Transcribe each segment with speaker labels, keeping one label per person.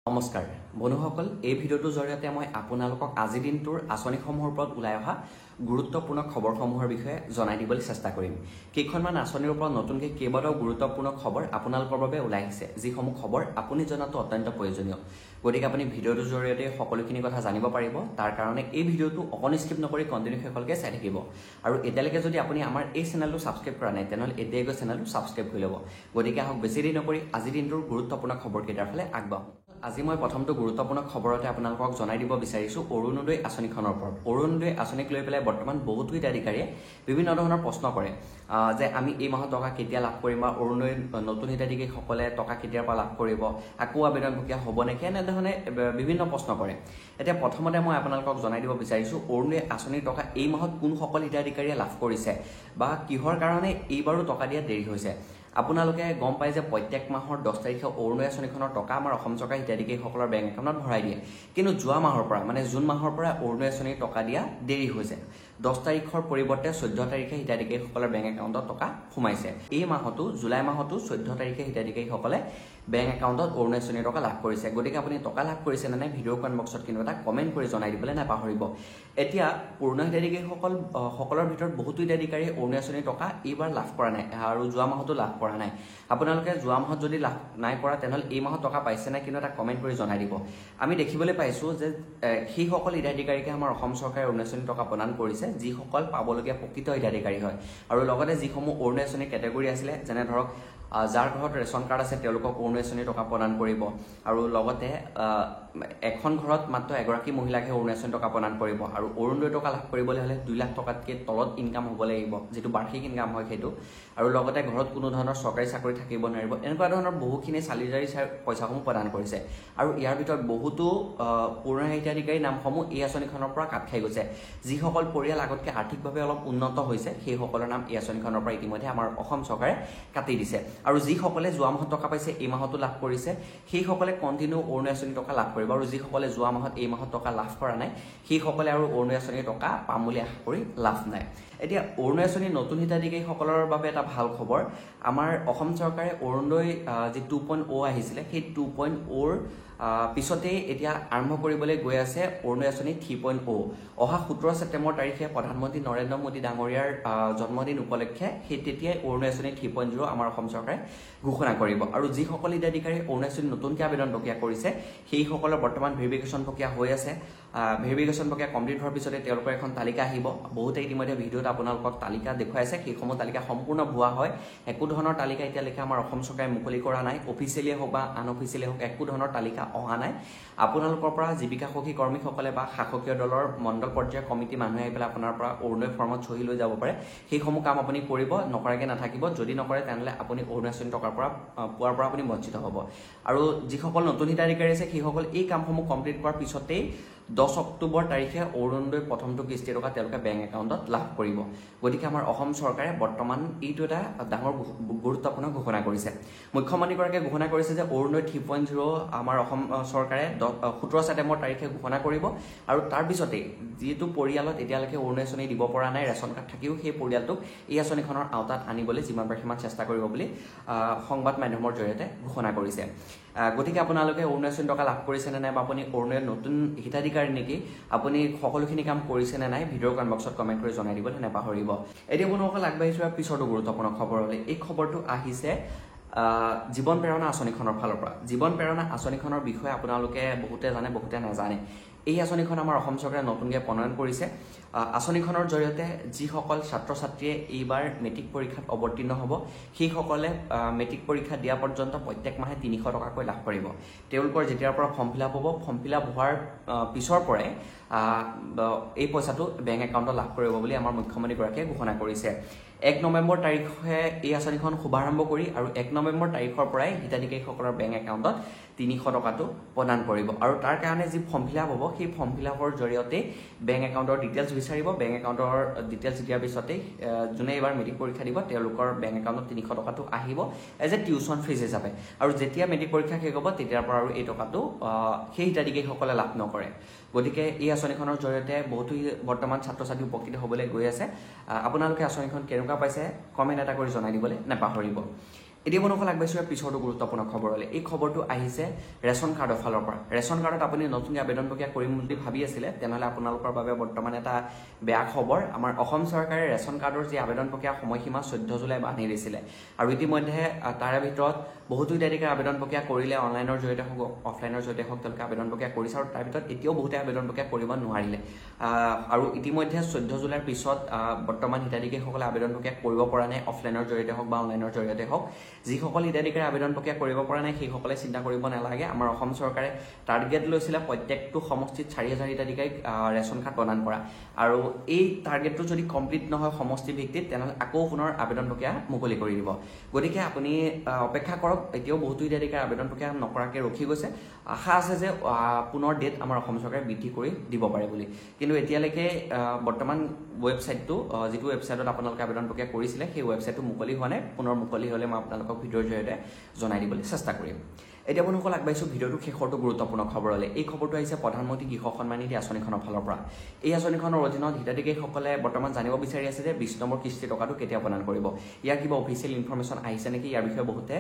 Speaker 1: নমস্কাৰ বন্ধুসকল এই ভিডিওটোৰ জৰিয়তে মই আপোনালোকক আজি দিনটোৰ আঁচনিসমূহৰ ওপৰত ওলাই অহা গুৰুত্বপূৰ্ণ খবৰসমূহৰ বিষয়ে জনাই দিবলৈ চেষ্টা কৰিম। কেইখনমান আঁচনিৰ ওপৰত নতুনকৈ কেইবাটাও গুৰুত্বপূৰ্ণ খবৰ আপোনালোকৰ বাবে ওলাই আহিছে, যিসমূহ খবৰ আপুনি জনাটো অত্যন্ত প্ৰয়োজনীয়। গতিকে আপুনি ভিডিওটোৰ জৰিয়তে সকলোখিনি কথা জানিব পাৰিব। তাৰ কাৰণে এই ভিডিওটো অকণো স্কিপ নকৰি কণ্টিনিউ শেষলৈকে চাই থাকিব। আৰু এতিয়ালৈকে যদি আপুনি আমাৰ এই চেনেলটো ছাবস্ক্ৰাইব কৰা নাই তেনেহ'লে এতিয়াই গৈ চেনেলটো ছাবস্ক্ৰাইব কৰি ল'ব। গতিকে আহক বেছি দেৰি নকৰি আজি দিনটোৰ গুৰুত্বপূৰ্ণ খবৰকেইটাৰ ফালে আগবাঢ়ো। আজি মই প্ৰথমটো গুৰুত্বপূৰ্ণ খবৰতে আপোনালোকক জনাই দিব বিচাৰিছোঁ অৰুণোদয় আঁচনিখনৰ ওপৰত। অৰুণোদয় আঁচনিক লৈ পেলাই বৰ্তমান বহুতো হিতাধিকাৰীয়ে বিভিন্ন ধৰণৰ প্ৰশ্ন কৰে যে আমি এই মাহত টকা কেতিয়া লাভ কৰিম বা অৰুণোদয় নতুন হিতাধিকাৰীসকলে টকা কেতিয়াৰ পৰা লাভ কৰিব, আকৌ আবেদন প্ৰক্ৰিয়া হ'ব নেকি, এনেধৰণে বিভিন্ন প্ৰশ্ন কৰে। এতিয়া প্ৰথমতে মই আপোনালোকক জনাই দিব বিচাৰিছোঁ অৰুণোদয় আঁচনিৰ টকা এই মাহত কোনসকল হিতাধিকাৰীয়ে লাভ কৰিছে বা কিহৰ কাৰণে এইবাৰো টকা দিয়াত দেৰি হৈছে। আপোনালোকে গম পায় যে প্ৰত্যেক মাহৰ 10 তাৰিখে অৰুণোদয় আঁচনিখনৰ টকা আমাৰ অসম চৰকাৰ হিতাধিকাৰীসকলৰ বেংক একাউণ্টত ভৰাই দিয়ে। কিন্তু যোৱা মাহৰ পৰা মানে জুন মাহৰ পৰা অৰুণোদয় আঁচনিৰ টকা দিয়া দেৰি হৈছে। 10 তাৰিখৰ পৰিৱৰ্তে 14 তাৰিখে হিতাধিকাৰীসকলৰ বেংক একাউণ্টত টকা সোমাইছে। এই মাহতো জুলাই মাহতো 14 তাৰিখে হিতাধিকাৰীসকলে বেংক একাউণ্টত অৰুণোদয় আঁচনিৰ টকা লাভ কৰিছে। গতিকে আপুনি টকা লাভ কৰিছে নে নাই ভিডিঅ' কমেণ্ট বক্সত কিন্তু এটা কমেণ্ট কৰি জনাই দিবলৈ নাপাহৰিব। এতিয়া পুৰণা হিতাধিকাৰীসকলৰ ভিতৰত বহুতো হিতাধিকাৰীয়ে অৰুণোদয় আঁচনিৰ টকা এইবাৰ লাভ কৰা নাই আৰু যোৱা মাহতো লাভ কৰা নাই। আপোনালোকে যোৱা মাহত যদি লাভ নাই কৰা তেনেহ'লে এই মাহত টকা পাইছে নাই কিন্তু এটা কমেণ্ট কৰি জনাই দিব। আমি দেখিবলৈ পাইছোঁ যে সেইসকল হিতাধিকাৰীকে আমাৰ অসম চৰকাৰে অৰুণোদয় আঁচনিৰ টকা প্ৰদান কৰিছে যিসকল পাবলগীয়া প্ৰকৃত হিতাধিকাৰী হয়। আৰু লগতে যিসমূহ অৰুণোদয় আঁচনিৰ কেটেগৰী আছিলে, যেনে ধৰক যাৰ ঘৰত ৰেচন কাৰ্ড আছে তেওঁলোকক অৰুণোদয় আঁচনিৰ টকা প্ৰদান কৰিব। আৰু লগতে এখন ঘৰত মাত্ৰ এগৰাকী মহিলাকহে অৰুণোদয় আঁচনিৰ টকা প্ৰদান কৰিব। আৰু অৰুণোদয় টকা লাভ কৰিবলৈ হ'লে 2 লাখ টকাতকৈ তলত ইনকাম হ'ব লাগিব, যিটো বাৰ্ষিক ইনকাম হয় সেইটো। আৰু লগতে ঘৰত কোনো ধৰণৰ চৰকাৰী চাকৰি থাকিব নোৱাৰিব। এনেকুৱা ধৰণৰ বহুখিনি চালি জাৰি পইচাসমূহ প্ৰদান কৰিছে। আৰু ইয়াৰ ভিতৰত বহুতো পুৰণা হিতাধিকাৰীৰ নামসমূহ এই আঁচনিখনৰ পৰা কাট খাই গৈছে। যিসকল পৰিয়াল আগতকৈ আৰ্থিকভাৱে অলপ উন্নত হৈছে সেইসকলৰ নাম এই আঁচনিখনৰ পৰা ইতিমধ্যে আমাৰ অসম চৰকাৰে কাটি দিছে। আৰু যিসকলে যোৱা মাহত টকা পাইছে এই মাহতো লাভ কৰিছে সেইসকলে কণ্টিনিউ অৰুণোদয় আঁচনিৰ টকা লাভ কৰিব। আৰু যিসকলে যোৱা মাহত এই মাহত টকা লাভ কৰা নাই সেইসকলে আৰু অৰুণোদয় আঁচনিৰ টকা পাম বুলি আশা কৰি লাভ নাই। এতিয়া অৰুণোদয় আঁচনিৰ নতুন হিতাধিকাৰীসকলৰ বাবে এটা ভাল খবৰ, আমাৰ অসম চৰকাৰে অৰুণোদয় যি 2.0 আহিছিলে সেই 2.0ৰ পিছতেই এতিয়া আৰম্ভ কৰিবলৈ গৈ আছে অৰুণোদয় আঁচনি 3.0। অহা 17 ছেপ্টেম্বৰ তাৰিখে প্ৰধানমন্ত্ৰী নৰেন্দ্ৰ মোদী ডাঙৰীয়াৰ জন্মদিন উপলক্ষে সেই তেতিয়াই অৰুণোদয় আঁচনি 3.0 আমাৰ অসম চৰকাৰে ঘোষণা কৰিব। আৰু যিসকল হিতাধিকাৰী অৰুণোদয় আঁচনি নতুনকৈ আবেদন প্ৰক্ৰিয়া কৰিছে সেইসকলৰ বৰ্তমান ভেৰিফিকেশ্যন প্ৰক্ৰিয়া হৈ আছে। ভেৰিফিকেশ্যন প্ৰক্ৰিয়া কমপ্লিট হোৱাৰ পিছতে তেওঁলোকৰ এখন তালিকা আহিব। বহুতে ইতিমধ্যে ভিডিঅ'ত আপোনালোকক তালিকা দেখুৱাইছে, সেইসমূহ তালিকা সম্পূৰ্ণ ভুৱা হয়। একো ধৰণৰ তালিকা এতিয়ালৈকে আমাৰ অসম চৰকাৰে মুকলি কৰা নাই। অফিচিয়েলিয়ে হওক বা আনঅফিচিয়েলিয়ে হওক একো ধৰণৰ তালিকা অহা নাই। আপোনালোকৰ পৰা জীৱিকা সখী কৰ্মীসকলে বা শাসকীয় দলৰ মণ্ডল পৰ্যায়ৰ কমিটি মানুহে আহি পেলাই আপোনাৰ পৰা অৰুণোদয় ফৰ্মত চহী লৈ যাব পাৰে। সেইসমূহ কাম আপুনি কৰিব, নকৰাকৈ নাথাকিব। যদি নকৰে তেনেহ'লে আপুনি অৰুণোদয় আঁচনি টকাৰ পৰা পোৱাৰ পৰা আপুনি বঞ্চিত হ'ব। আৰু যিসকল নতুন হিতাধিকাৰী আছে সেইসকল এই কামসমূহ কমপ্লিট কৰাৰ পিছতেই 10 অক্টোবৰ তাৰিখে অৰুণোদয় প্ৰথমটো কিস্তিৰ টকা তেওঁলোকে বেংক একাউণ্টত লাভ কৰিব। গতিকে আমাৰ অসম চৰকাৰে বৰ্তমান এইটো এটা ডাঙৰ গুৰুত্বপূৰ্ণ ঘোষণা কৰিছে। মুখ্যমন্ত্ৰীগৰাকীয়ে ঘোষণা কৰিছে যে অৰুণোদয় 3.0 আমাৰ অসম চৰকাৰে 17 ছেপ্টেম্বৰ তাৰিখে ঘোষণা কৰিব। আৰু তাৰপিছতেই যিটো পৰিয়ালত এতিয়ালৈকে অৰুণোদয় আঁচনি দিব পৰা নাই, ৰেচন কাৰ্ড থাকিও সেই পৰিয়ালটোক এই আঁচনিখনৰ আওতাত আনিবলৈ যিমান পাৰে সিমান চেষ্টা কৰিব বুলি সংবাদ মাধ্যমৰ জৰিয়তে ঘোষণা কৰিছে। গতিকে আপোনালোকে অৰুণোদয় আঁচনি টকা লাভ কৰিছে নে নাই বা আপুনি অৰুণোদয়ৰ নতুন হিতাধিকাৰী নেকি, আপুনি সকলোখিনি কাম কৰিছে নে নাই ভিডিঅ'ৰ কমেণ্ট বক্সত কমেণ্ট কৰি জনাই দিবলৈ নাপাহৰিব। এতিয়া বন্ধুসকল আগবাঢ়িছোঁ পিছৰটো গুৰুত্বপূৰ্ণ খবৰলৈ। এই খবৰটো আহিছে জীৱন প্ৰেৰণা আঁচনিখনৰ ফালৰ পৰা। জীৱন প্ৰেৰণা আঁচনিখনৰ বিষয়ে আপোনালোকে বহুতে জানে বহুতে নাজানে। এই আঁচনিখন আমাৰ অসম চৰকাৰে নতুনকৈ প্ৰণয়ন কৰিছে। আঁচনিখনৰ জৰিয়তে যিসকল ছাত্ৰ ছাত্ৰীয়ে এইবাৰ মেট্ৰিক পৰীক্ষাত অৱতীৰ্ণ হ'ব সেইসকলে মেট্ৰিক পৰীক্ষা দিয়া পৰ্যন্ত প্ৰত্যেক মাহে 300 টকাকৈ লাভ কৰিব। তেওঁলোকৰ যেতিয়াৰ পৰা ফৰ্ম ফিল আপ হ'ব, ফৰ্ম ফিল আপ হোৱাৰ পিছৰ পৰাই এই পইচাটো বেংক একাউণ্টত লাভ কৰিব বুলি আমাৰ মুখ্যমন্ত্ৰীগৰাকীয়ে ঘোষণা কৰিছে। 1 নৱেম্বৰ তাৰিখে এই আঁচনিখন শুভাৰম্ভ কৰি আৰু 1 নৱেম্বৰ তাৰিখৰ পৰাই হিতাধিকাৰীসকলৰ বেংক একাউণ্টত 300 টকাটো প্ৰদান কৰিব। আৰু তাৰ কাৰণে যি ফৰ্ম ফিল আপ হ'ব সেই ফৰ্ম ফিল আপৰ জৰিয়তে বেংক একাউণ্টৰ ডিটেইলছ বিচাৰিব। বেংক একাউণ্টৰ ডিটেইলছ দিয়াৰ পিছতেই যোনে এইবাৰ মেট্ৰিক পৰীক্ষা দিব তেওঁলোকৰ বেংক একাউণ্টত 300 টকাটো আহিব এজ এ টিউশ্যন ফিজ হিচাপে। আৰু যেতিয়া মেট্ৰিক পৰীক্ষা শেষ হ'ব তেতিয়াৰ পৰা আৰু এই টকাটো সেই হিতাধিকাৰীসকলে লাভ নকৰে। গতিকে এই আঁচনিখনৰ জৰিয়তে বহুতো বৰ্তমান ছাত্ৰ ছাত্ৰী উপকৃত হ'বলৈ গৈ আছে। আপোনালোকে আঁচনিখন কেনেকুৱা পাইছে কমেণ্ট এটা কৰি জনাই দিবলৈ নাপাহৰিব। এতিয়া বন্ধুসকল আগবাঢ়িছোঁ পিছৰটো গুৰুত্বপূৰ্ণ খবৰলৈ। এই খবৰটো আহিছে ৰেচন কাৰ্ডৰ ফালৰ পৰা। ৰেচন কাৰ্ডত আপুনি নতুনকৈ আবেদন প্ৰক্ৰিয়া কৰিম বুলি ভাবি আছিলে, তেনেহ'লে আপোনালোকৰ বাবে বৰ্তমান এটা বেয়া খবৰ। আমাৰ অসম চৰকাৰে ৰেচন কাৰ্ডৰ যি আবেদন প্ৰক্ৰিয়া সময়সীমা 14 জুলাই বান্ধি দিছিলে, আৰু ইতিমধ্যে তাৰে ভিতৰত বহুতো হিতাধিকাৰীয়ে আবেদন প্ৰক্ৰিয়া কৰিলে, অনলাইনৰ জৰিয়তে হওক অফলাইনৰ জৰিয়তে হওক তেওঁলোকে আবেদন প্ৰক্ৰিয়া কৰিছে, আৰু তাৰ ভিতৰত এতিয়াও বহুতে আবেদন প্ৰক্ৰিয়া কৰিব নোৱাৰিলে। আৰু ইতিমধ্যে 14 জুলাইৰ পিছত বৰ্তমান হিতাধিকাৰীসকলে আবেদন প্ৰক্ৰিয়া কৰিব পৰা নাই, অফলাইনৰ জৰিয়তে হওক বা অনলাইনৰ জৰিয়তে হওক। যিসকল হিতাধিকাৰীয়ে আবেদন প্ৰক্ৰিয়া কৰিব পৰা নাই সেইসকলে চিন্তা কৰিব নালাগে। আমাৰ অসম চৰকাৰে টাৰ্গেট লৈছিলে প্ৰত্যেকটো সমষ্টিত 4,000 হিতাধিকাৰীক ৰেচন কাৰ্ড প্ৰদান কৰা, আৰু এই টাৰ্গেটটো যদি কমপ্লিট নহয় সমষ্টি ভিত্তিত, তেনেহ'লে আকৌ পুনৰ আবেদন প্ৰক্ৰিয়া মুকলি কৰি দিব। গতিকে আপুনি অপেক্ষা কৰক। এতিয়াও বহুতো হিতাধিকাৰীয়ে আবেদন প্ৰক্ৰিয়া নকৰাকৈ ৰখি গৈছে। আশা আছে যে পুনৰ ডেট আমাৰ অসম চৰকাৰে বৃদ্ধি কৰি দিব পাৰে বুলি। কিন্তু এতিয়ালৈকে বৰ্তমান ৱেবছাইটটো, যিটো ৱেবছাইটত আপোনালোকে আবেদন প্ৰক্ৰিয়া কৰিছিলে, সেই ৱেবছাইটটো মুকলি হোৱা নাই। পুনৰ মুকলি হ'লে মই আপোনালোকক ভিডিঅ'ৰ জৰিয়তে জনাই দিবলৈ চেষ্টা কৰিম। এতিয়া বন্ধুসকল আগবাঢ়িছোঁ ভিডিঅ'টো শেষৰটো গুৰুত্বপূৰ্ণ খবৰলৈ। এই খবৰটো আহিছে প্ৰধানমন্ত্ৰী কৃষক সন্মান নিধি আঁচনিখনৰ ফালৰ পৰা। এই আঁচনিখনৰ অধীনত হিতাধিকাৰীসকলে বৰ্তমান জানিব বিচাৰি আছে যে 20 নম্বৰ কিস্তিৰ টকাটো কেতিয়া প্ৰদান কৰিব। ইয়াৰ কিবা অফিচিয়েল ইনফৰমেশ্যন আহিছে নেকি, ইয়াৰ বিষয়ে বহুতে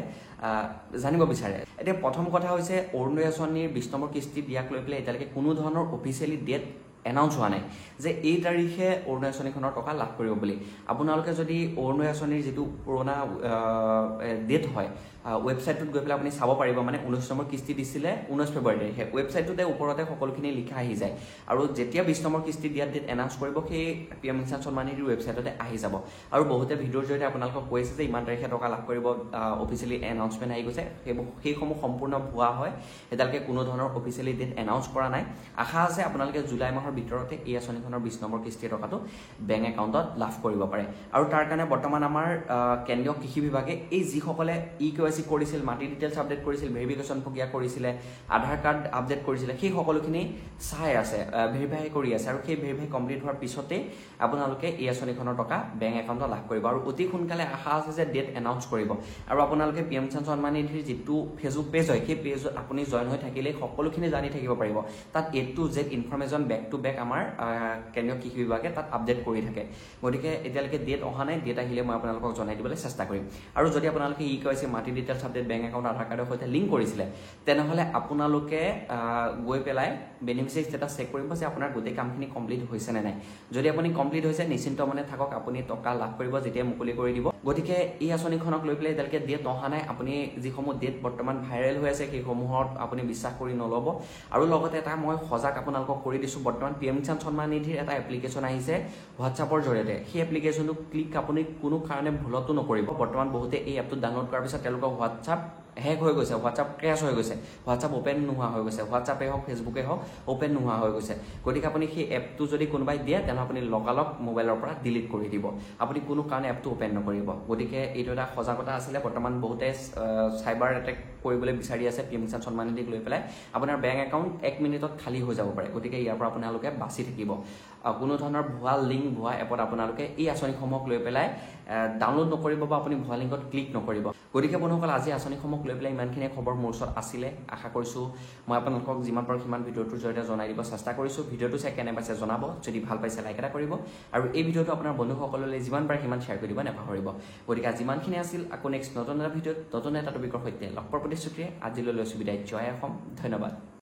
Speaker 1: জানিব বিচাৰে। এতিয়া প্ৰথম কথা হৈছে অৰুণোদয় আঁচনিৰ 20 নম্বৰ কিস্তি দিয়াক লৈ পেলাই এতিয়ালৈকে কোনো ধৰণৰ অফিচিয়েলি ডেট এনাউন্স হোৱা নাই যে এই তাৰিখে অৰুণোদয় আঁচনিখনৰ টকা লাভ কৰিব বুলি। আপোনালোকে যদি অৰুণোদয় আঁচনিৰ যিটো পুৰণা ডেট হয়, ৱেবছাইটটোত গৈ পেলাই আপুনি চাব পাৰিব। মানে 19 নম্বৰ কিস্তি দিছিলে 19 ফেব্ৰুৱাৰী তাৰিখে। ৱেবছাইটটোতে ওপৰতে সকলোখিনি লিখা আহি যায়, আৰু যেতিয়া 20 নম্বৰ কিস্তি দিয়াৰ ডেট এনাউন্স কৰিব সেই PM কিষাণ সন্মান নিধিৰ ৱেবছাইটতে আহি যাব। আৰু বহুতে ভিডিঅ'ৰ জৰিয়তে আপোনালোকক কৈছে যে ইমান তাৰিখে টকা লাভ কৰিব, অফিচিয়েলি এনাউন্সমেণ্ট আহি গৈছে। সেইসমূহ সম্পূৰ্ণ ভুৱা হয়। এতিয়ালৈকে কোনো ধৰণৰ অফিচিয়েলি ডেট এনাউন্স কৰা নাই। আশা আছে আপোনালোকে জুলাই মাহৰ ভিতৰতে এই আঁচনিখনৰ 20 নম্বৰ কিস্তিৰ টকাটো বেংক একাউণ্টত লাভ কৰিব পাৰে। আৰু তাৰ কাৰণে বৰ্তমান আমাৰ কেন্দ্ৰীয় কৃষি বিভাগে এই যিসকলে EKYC কৰিছিল, মাটি ডিটেইলছ আপডেট কৰিছিল, ভেৰিফিকেশ্যন প্ৰক্ৰিয়া কৰিছিলে, আধাৰ কাৰ্ড আপডেট কৰিছিলে, সেই সকলোখিনি চাই আছে, ভেৰিফাই কৰি আছে। আৰু সেই ভেৰিফাই কমপ্লিট হোৱাৰ পিছতেই আপোনালোকে এই আঁচনিখনৰ টকা বেংক একাউণ্টত লাভ কৰিব। আৰু অতি সোনকালে আশা আছে যে ডেট এনাউন্স কৰিব। আৰু আপোনালোকে PM কিষাণ সন্মান নিধিৰ যিটো ফেচবুক পেজ হয়, সেই পেজত আপুনি জইন হৈ থাকিলে সকলোখিনি জানি থাকিব পাৰিব। তাত A to Z information back to back আমাৰ কেন্দ্ৰীয় কৃষি বিভাগে তাত আপডেট কৰি থাকে। গতিকে এতিয়ালৈকে ডেট অহা নাই, ডেট আহিলে মই আপোনালোকক জনাই দিবলৈ চেষ্টা কৰিম। আৰু যদি আপোনালোকে EKYC মাটি ডিটেইলছ আপডেট বেংক একাউণ্ট আধাৰ কাৰ্ডৰ সৈতে লিংক কৰিছিলে, তেনেহ'লে আপোনালোকে গৈ পেলাই বেনিফিচিয়াৰী ষ্টেটাছ চেক কৰিব যে আপোনাৰ গোটেই কামখিনি কমপ্লিট হৈছে নে নাই। যদি আপুনি কমপ্লিট হৈছে, নিশ্চিন্ত মনে থাকক, আপুনি টকা লাভ কৰিব যেতিয়া মুকলি কৰি দিব। গতিকে এই আঁচনিখনক লৈ পেলাই এতিয়ালৈকে ডেট অহা নাই। আপুনি যিসমূহ ডেট বৰ্তমান ভাইৰেল হৈ আছে সেইসমূহত আপুনি বিশ্বাস কৰি নল'ব। আৰু লগতে এটা মই সজাগ আপোনালোকক কৰি দিছোঁ, বৰ্তমান PM কিষাণ সন্মান নিধিৰ এটা এপ্লিকেশ্যন আহিছে হোৱাটছআপৰ জৰিয়তে। সেই এপ্লিকেশ্যনটো ক্লিক আপুনি কোনো কাৰণে ভুলতো নকৰিব। বৰ্তমান বহুতে এই এপটো ডাউনলোড কৰাৰ পিছত তেওঁলোকৰ হোৱাটছআপ হেক হৈ গৈছে, হোৱাটছআপ ক্ৰেছ হৈ গৈছে, হোৱাটছআপ অ'পেন নোহোৱা হৈ গৈছে, হোৱাটছআপে হওক ফেচবুকে হওক অ'পেন নোহোৱা হৈ গৈছে। গতিকে আপুনি সেই এপটো যদি কোনোবাই দিয়ে, তেনেহ'লে আপুনি লগালগ মোবাইলৰ পৰা ডিলিট কৰি দিব। আপুনি কোনো কাৰণে এপটো অ'পেন নকৰিব। গতিকে এইটো এটা সজাগতা আছিলে। বৰ্তমান বহুতে চাইবাৰ এটেক কৰিবলৈ বিচাৰি আছে PM কিষাণ সন্মান নিধিক লৈ পেলাই। আপোনাৰ বেংক একাউণ্ট 1 মিনিটত খালী হৈ যাব পাৰে। গতিকে ইয়াৰ পৰা আপোনালোকে বাচি থাকিব। কোনো ধৰণৰ ভুৱা লিংক, ভুৱা এপত আপোনালোকে এই আঁচনিসমূহক লৈ পেলাই ডাউনলোড নকৰিব বা আপুনি ভুৱা লিংকত ক্লিক নকৰিব। গতিকে বন্ধুসকল আজি আঁচনিসমূহক লৈ পেলাই ইমানখিনিয়ে খবৰ মোৰ ওচৰত আছিলে। আশা কৰিছোঁ মই আপোনালোকক যিমান পাৰোঁ সিমান ভিডিঅ'টোৰ জৰিয়তে জনাই দিব চেষ্টা কৰিছোঁ। ভিডিঅ'টো চাই কেনে পাইছে জনাব। যদি ভাল পাইছে লাইক এটা কৰিব, আৰু এই ভিডিঅ'টো আপোনাৰ বন্ধুসকললৈ যিমান পাৰে সিমান শ্বেয়াৰ কৰি দিব নাপাহৰিব। গতিকে যিমানখিনি আছিল, আকৌ নেক্সট নতুন এটা ভিডিঅ'ত নতুন এটা টপিকৰ সৈতে লগ পোৱাৰ প্ৰতিশ্ৰুতিৰে আজিলৈ লৈছোঁ বিদায়। জয় অসম, ধন্যবাদ।